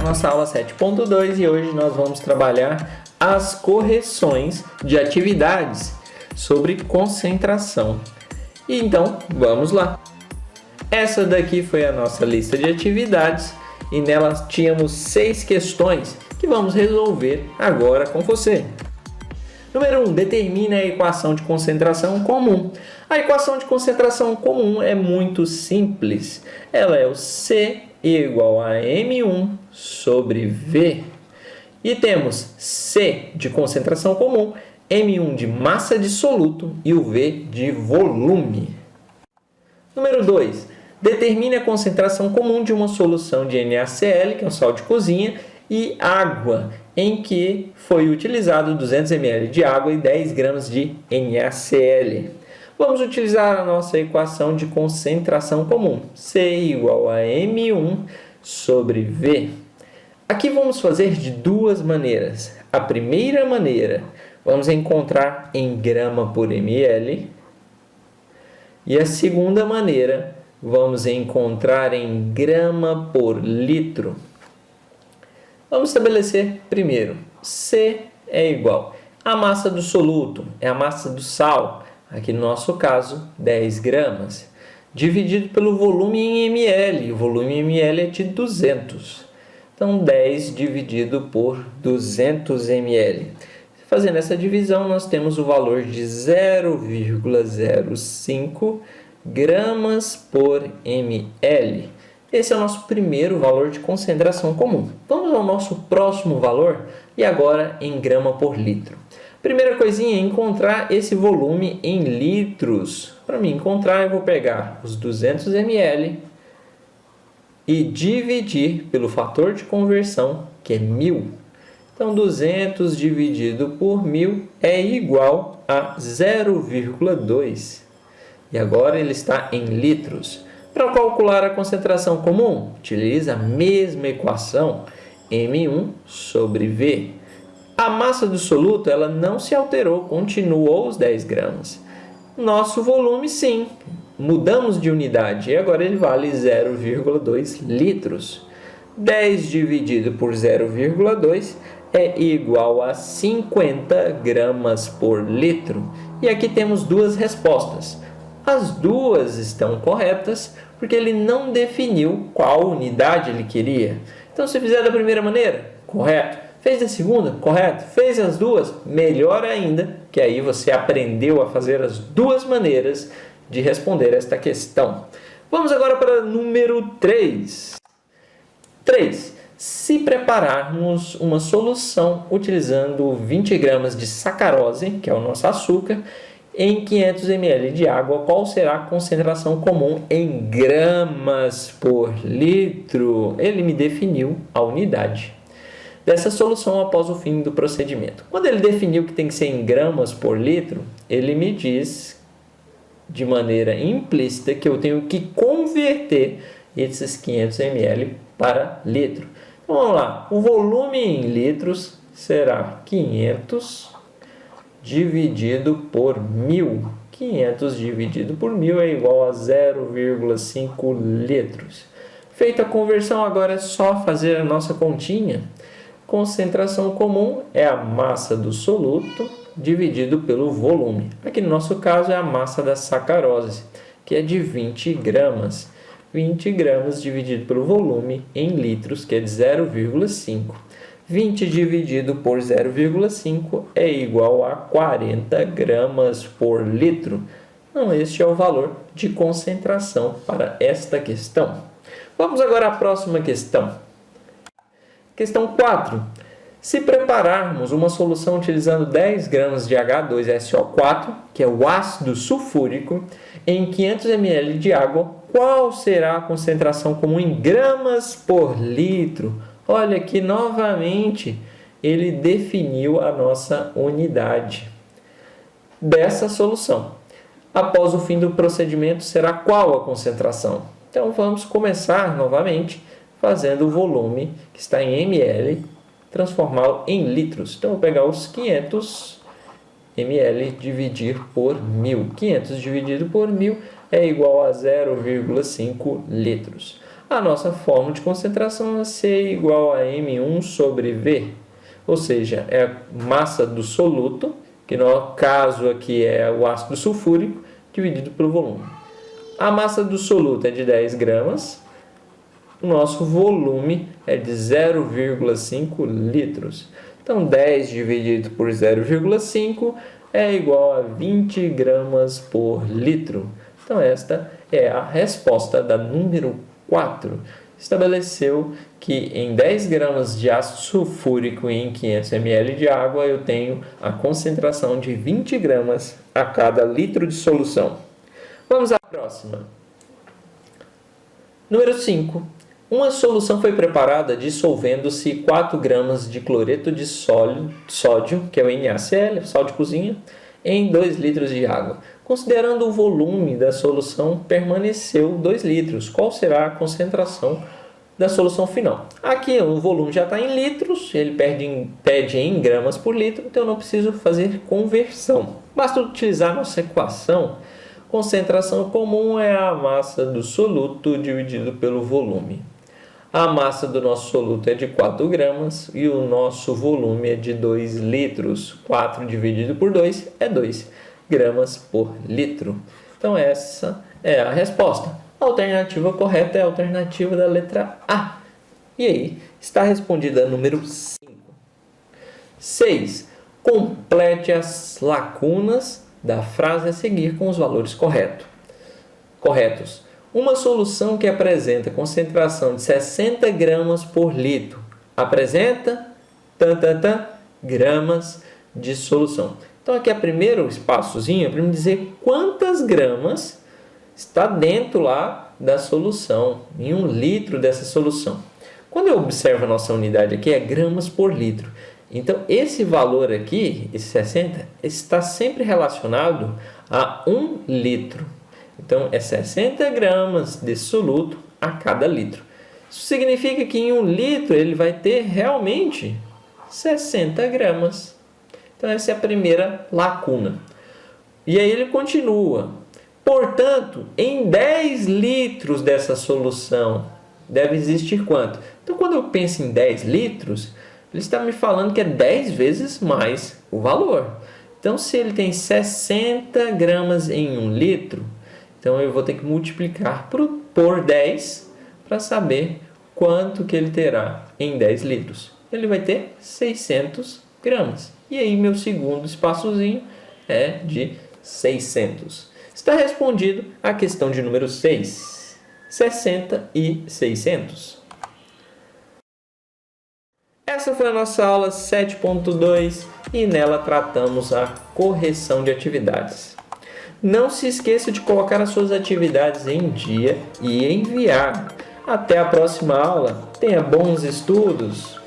nossa aula 7.2 e hoje nós vamos trabalhar as correções de atividades sobre concentração. E então, vamos lá! Essa daqui foi a nossa lista de atividades e nela tínhamos 6 questões que vamos resolver agora com você. Número 1. Determine a equação de concentração comum. A equação de concentração comum é muito simples. Ela é o C igual a M1 sobre V. E temos C de concentração comum, M1 de massa de soluto e o V de volume. Número 2. Determine a concentração comum de uma solução de NaCl, que é um sal de cozinha, e água, em que foi utilizado 200 ml de água e 10 gramas de NaCl. Vamos utilizar a nossa equação de concentração comum, C igual a M1 sobre V. Aqui vamos fazer de duas maneiras. A primeira maneira, vamos encontrar em grama por ml. E a segunda maneira, vamos encontrar em grama por litro. Vamos estabelecer primeiro, C é igual a massa do soluto, é a massa do sal, aqui no nosso caso 10 gramas, dividido pelo volume em ml, o volume em ml é de 200, então 10 dividido por 200 ml. Fazendo essa divisão nós temos o valor de 0,05 gramas por ml. Esse é o nosso primeiro valor de concentração comum. Vamos ao nosso próximo valor e agora em grama por litro. Primeira coisinha é encontrar esse volume em litros. Para mim encontrar, eu vou pegar os 200 ml e dividir pelo fator de conversão, que é 1000. Então, 200 dividido por 1000 é igual a 0,2. E agora ele está em litros. Para calcular a concentração comum, utiliza a mesma equação, M1 sobre V. A massa do soluto ela não se alterou, continuou os 10 gramas. Nosso volume, sim, mudamos de unidade e agora ele vale 0,2 litros. 10 dividido por 0,2 é igual a 50 gramas por litro. E aqui temos duas respostas. As duas estão corretas, porque ele não definiu qual unidade ele queria. Então, se fizer da primeira maneira, correto. Fez da segunda, correto. Fez as duas, melhor ainda, que aí você aprendeu a fazer as duas maneiras de responder esta questão. Vamos agora para o número 3. 3. Se prepararmos uma solução utilizando 20 gramas de sacarose, que é o nosso açúcar, em 500 ml de água, qual será a concentração comum em gramas por litro? Ele me definiu a unidade dessa solução após o fim do procedimento. Quando ele definiu que tem que ser em gramas por litro, ele me diz de maneira implícita que eu tenho que converter esses 500 ml para litro. Então, vamos lá. O volume em litros será 500 dividido por 1000. 500 dividido por 1000 é igual a 0,5 litros. Feita a conversão, agora é só fazer a nossa continha. Concentração comum é a massa do soluto dividido pelo volume. Aqui no nosso caso é a massa da sacarose, que é de 20 gramas. 20 gramas dividido pelo volume em litros, que é de 0,5. 20 dividido por 0,5 é igual a 40 gramas por litro. Então, este é o valor de concentração para esta questão. Vamos agora à próxima questão. Questão 4. Se prepararmos uma solução utilizando 10 gramas de H2SO4, que é o ácido sulfúrico, em 500 ml de água, qual será a concentração comum em gramas por litro? Olha aqui novamente, ele definiu a nossa unidade dessa solução. Após o fim do procedimento, será qual a concentração? Então, vamos começar novamente fazendo o volume que está em ml, transformá-lo em litros. Então, eu vou pegar os 500 ml dividir por 1000. 500 dividido por 1000 é igual a 0,5 litros. a nossa fórmula de concentração é C igual a M1 sobre V, ou seja, é a massa do soluto, que no caso aqui é o ácido sulfúrico, dividido pelo volume. A massa do soluto é de 10 gramas, o nosso volume é de 0,5 litros. Então, 10 dividido por 0,5 é igual a 20 gramas por litro. Então, esta é a resposta da número 4. Estabeleceu que em 10 gramas de ácido sulfúrico e em 500 ml de água eu tenho a concentração de 20 gramas a cada litro de solução. Vamos à próxima. Número 5. Uma solução foi preparada dissolvendo-se 4 gramas de cloreto de sódio, que é o NaCl, sal de cozinha, em 2 litros de água. Considerando o volume da solução, permaneceu 2 litros. Qual será a concentração da solução final? Aqui o volume já está em litros, ele pede em gramas por litro, então eu não preciso fazer conversão. Basta utilizar a nossa equação. Concentração comum é a massa do soluto dividido pelo volume. A massa do nosso soluto é de 4 gramas e o nosso volume é de 2 litros. 4 dividido por 2 é 2 gramas por litro. Então essa é a resposta. A alternativa correta é a alternativa da letra A. E aí, está respondida a número 5. 6. Complete as lacunas da frase a seguir com os valores corretos. Uma solução que apresenta concentração de 60 gramas por litro apresenta gramas de solução. Então aqui é o primeiro espaçozinho para me dizer quantas gramas está dentro lá da solução, em 1 litro dessa solução. Quando eu observo a nossa unidade aqui, é gramas por litro. Então esse valor aqui, esse 60, está sempre relacionado a 1 litro. Então, é 60 gramas de soluto a cada litro. Isso significa que em 1 litro ele vai ter realmente 60 gramas. Então, essa é a primeira lacuna. E aí ele continua. Portanto, em 10 litros dessa solução deve existir quanto? Então, quando eu penso em 10 litros, ele está me falando que é 10 vezes mais o valor. Então, se ele tem 60 gramas em 1 litro, então eu vou ter que multiplicar por 10 para saber quanto que ele terá em 10 litros. Ele vai ter 600 gramas. E aí meu segundo espaçozinho é de 600. Está respondido a questão de número 6. 60 e 600. Essa foi a nossa aula 7.2 e nela tratamos a correção de atividades. Não se esqueça de colocar as suas atividades em dia e enviar. Até a próxima aula. Tenha bons estudos!